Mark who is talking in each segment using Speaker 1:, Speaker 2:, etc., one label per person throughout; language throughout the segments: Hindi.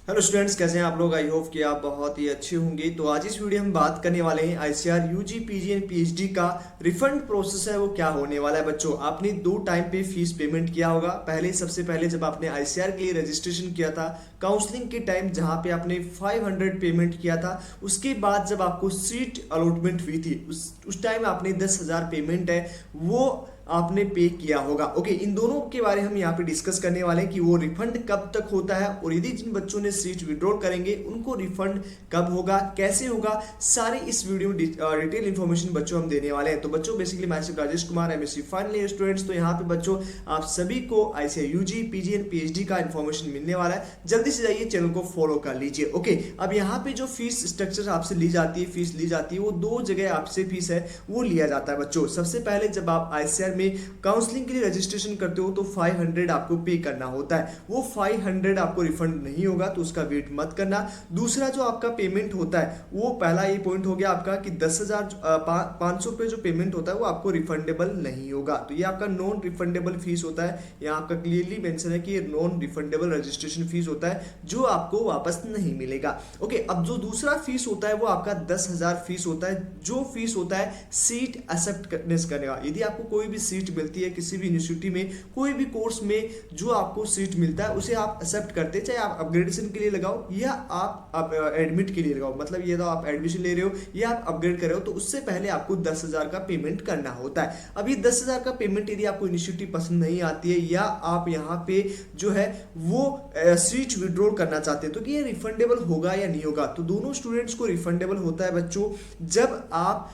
Speaker 1: हेलो स्टूडेंट्स, कैसे हैं आप लोग। आई होप कि आप बहुत ही अच्छे होंगे। तो आज इस वीडियो में बात करने वाले हैं ICAR UG PG and PhD का रिफंड प्रोसेस है वो क्या होने वाला है। बच्चों, आपने दो टाइम पे फीस पेमेंट किया होगा। सबसे पहले जब आपने आईसीआर के लिए रजिस्ट्रेशन किया था काउंसलिंग के टाइम, जहां पे आपने 500 पेमेंट किया था। उसके बाद जब आपको सीट अलॉटमेंट हुई थी उस टाइम आपने 10,000 पेमेंट है वो आपने पे किया होगा। ओके, इन दोनों के बारे में हम यहाँ पे डिस्कस करने वाले हैं कि वो रिफंड कब तक होता है और यदि जिन बच्चों ने सीट विड्रॉल करेंगे उनको रिफंड कब होगा, कैसे होगा, सारी इस वीडियो में डिटेल इन्फॉर्मेशन बच्चों हम देने वाले हैं। तो बच्चों, बेसिकली मैं Rajesh Kumar, MSc final year students. तो यहाँ पे बच्चों आप सभी को ICAR UG PG and PhD का इन्फॉर्मेशन मिलने वाला है। जल्दी से जाइए, चैनल को फॉलो कर लीजिए। ओके, अब यहाँ पे जो फीस स्ट्रक्चर आपसे ली जाती है, फीस ली जाती है, वो दो जगह आपसे फीस है वो लिया जाता है। बच्चों, सबसे पहले जब आप आईसीआर में काउंसलिंग के लिए रजिस्ट्रेशन करते हो तो 500 आपको पे करना होता है। वो 500 आपको रिफंड नहीं होगा, तो उसका वेट मत करना। दूसरा जो आपका पेमेंट होता है, वो पहला ये पॉइंट हो गया आपका कि 10,500 रुपये जो पेमेंट होता है वो आपको रिफंडेबल नहीं होगा। तो ये आपका नॉन रिफंडेबल फीस होता है। यहाँ आपका क्लियरली मेंशन है कि ये नॉन रिफंडेबल रजिस्ट्रेशन फीस होता है जो आपको वापस नहीं मिलेगा। ओके, अब जो दूसरा फीस होता है वो आपका 10,000 फीस होता है, जो फीस होता है सीट एक्सेप्ट करने का। यदि आपको कोई भी सीट मिलती है किसी भी यूनिवर्सिटी में, कोई भी कोर्स में जो आपको सीट मिलता है उसे आप एक्सेप्ट करते हैं, चाहे आप अपग्रेडेशन के लिए लगाओ या आप एडमिट के लिए लगाओ। मतलब ये तो आप एडमिशन ले रहे हो या आप अपग्रेड कर रहे हो, तो उससे पहले आपको 10,000 का पेमेंट करना होता है। अब ये 10,000 का पेमेंट यदि आपको यूनिवर्सिटी पसंद नहीं आती है या आप यहाँ पे जो है वो सीट विड्रॉल करना चाहते हैं, तो ये रिफंडेबल होगा या नहीं होगा। तो दोनों स्टूडेंट्स को रिफंडेबल होता है बच्चों जब आप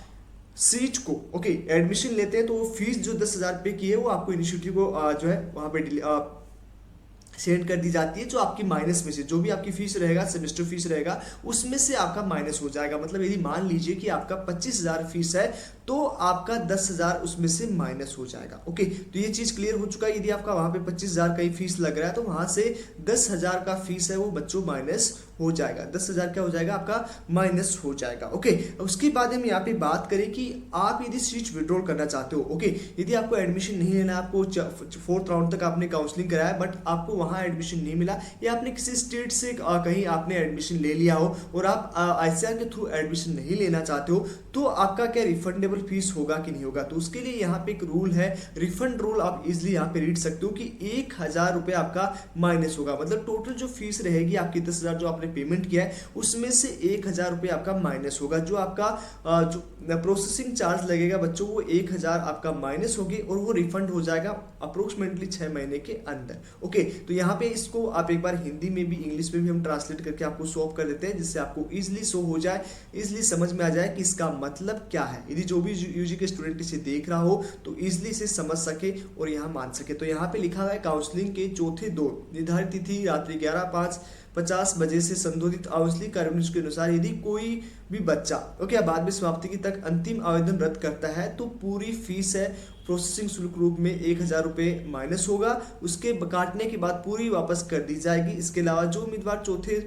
Speaker 1: सीट को एडमिशन लेते हैं। तो वो फीस जो 10,000 पे की है वो आपको यूनिवर्सिटी को जो है वहाँ पे सेंड कर दी जाती है, जो आपकी माइनस में से जो भी आपकी फीस रहेगा, सेमेस्टर फीस रहेगा, उसमें से आपका माइनस हो जाएगा। मतलब यदि मान लीजिए कि आपका 25,000 फीस है तो आपका 10,000 उसमें से माइनस हो जाएगा। ओके, तो ये चीज क्लियर हो चुका है। यदि आपका वहां पे 25,000 का ही फीस लग रहा है तो वहां से 10,000 का फीस है वो बच्चों माइनस हो जाएगा। 10,000 क्या हो जाएगा आपका, माइनस हो जाएगा। ओके, उसके बाद हम यहाँ पे बात करें कि आप यदि सीट विड्रॉल करना चाहते हो। ओके, यदि आपको एडमिशन नहीं लेना, आपको 4th राउंड तक आपने काउंसलिंग कराया बट आपको वहां एडमिशन नहीं मिला, या आपने किसी स्टेट से कहीं आपने एडमिशन ले लिया हो और आप आईसीआर के थ्रू एडमिशन नहीं लेना चाहते हो, तो आपका क्या रिफंडेबल फीस होगा कि नहीं होगा। तो उसके लिए यहाँ पे एक रूल है, रिफंड रूल। आप इजिली यहाँ पे रीड सकते हो कि 1,000 रुपये आपका माइनस होगा। मतलब टोटल जो फीस रहेगी आपकी 10,000 जो आपने पेमेंट किया है उसमें से 1,000 रुपये आपका माइनस होगा। जो आपका जो प्रोसेसिंग चार्ज लगेगा बच्चों वो 1,000 आपका माइनस होगी और वो रिफंड हो जाएगा अप्रोक्सीमेटली 6 महीने के अंदर। ओके, तो यहाँ पे इसको आप एक बार हिंदी में भी इंग्लिश में भी हम ट्रांसलेट करके आपको सॉल्व कर देते हैं, जिससे आपको इजिली शो हो जाए, इजिली समझ में आ जाए कि इसका मतलब क्या है। यदि जो भी यूजी के स्टूडेंट इसे देख रहा हो तो इजिली से समझ सके और यहाँ मान सके। तो यहाँ पे लिखा हुआ है काउंसलिंग के चौथे दौर निर्धारित तिथि रात्रि 11:50 बजे से संशोधित काउंसलिंग कार्यक्रम के अनुसार यदि कोई भी बच्चा बाद में समाप्ति की तक अंतिम आवेदन रद्द करता है तो पूरी फीस है प्रोसेसिंग शुल्क रूप में 1,000 रुपये माइनस होगा। उसके काटने के बाद पूरी वापस कर दी जाएगी। इसके अलावा जो उम्मीदवार चौथे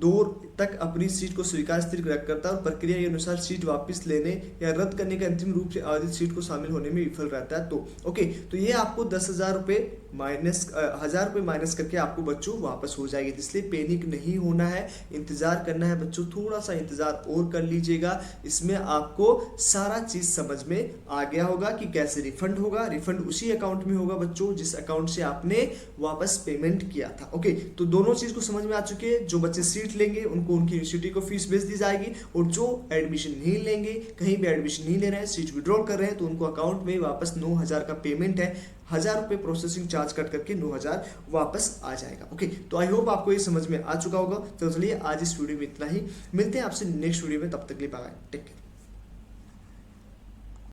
Speaker 1: दौर तक अपनी सीट को स्वीकार स्थिर करता है और प्रक्रिया के अनुसार सीट वापस लेने या रद्द करने के अंतिम रूप से आवेदित सीट को शामिल होने में विफल रहता है तो ये आपको 10,000 रुपये माइनस 1,000 रुपये माइनस करके आपको बच्चों वापस हो जाएगी। इसलिए पैनिक नहीं होना है, इंतजार करना है बच्चों, थोड़ा सा इंतजार और कर लीजिएगा। इसमें आपको सारा चीज समझ में आ गया होगा कि कैसे रिफंड होगा। रिफंड उसी अकाउंट में होगा बच्चों जिस अकाउंट से आपने वापस पेमेंट किया था। ओके, तो दोनों चीज को समझ में आ चुके हैं। जो बच्चे सीट लेंगे उनको उनकी यूनिवर्सिटी को फीस भेज दी जाएगी, और जो एडमिशन नहीं लेंगे, कहीं भी एडमिशन नहीं ले रहे हैं, सीट विड्रॉल कर रहे हैं, तो उनको अकाउंट में वापस 9,000 का पेमेंट है, 1,000 रुपये प्रोसेसिंग चार्ज कट करके 9,000 वापस आ जाएगा। ओके, तो आई होप आपको ये समझ में आ चुका होगा। तो चलिए आज इस वीडियो में इतना ही, मिलते हैं आपसे नेक्स्ट वीडियो में, तब तक के लिए बाय, टेक केयर।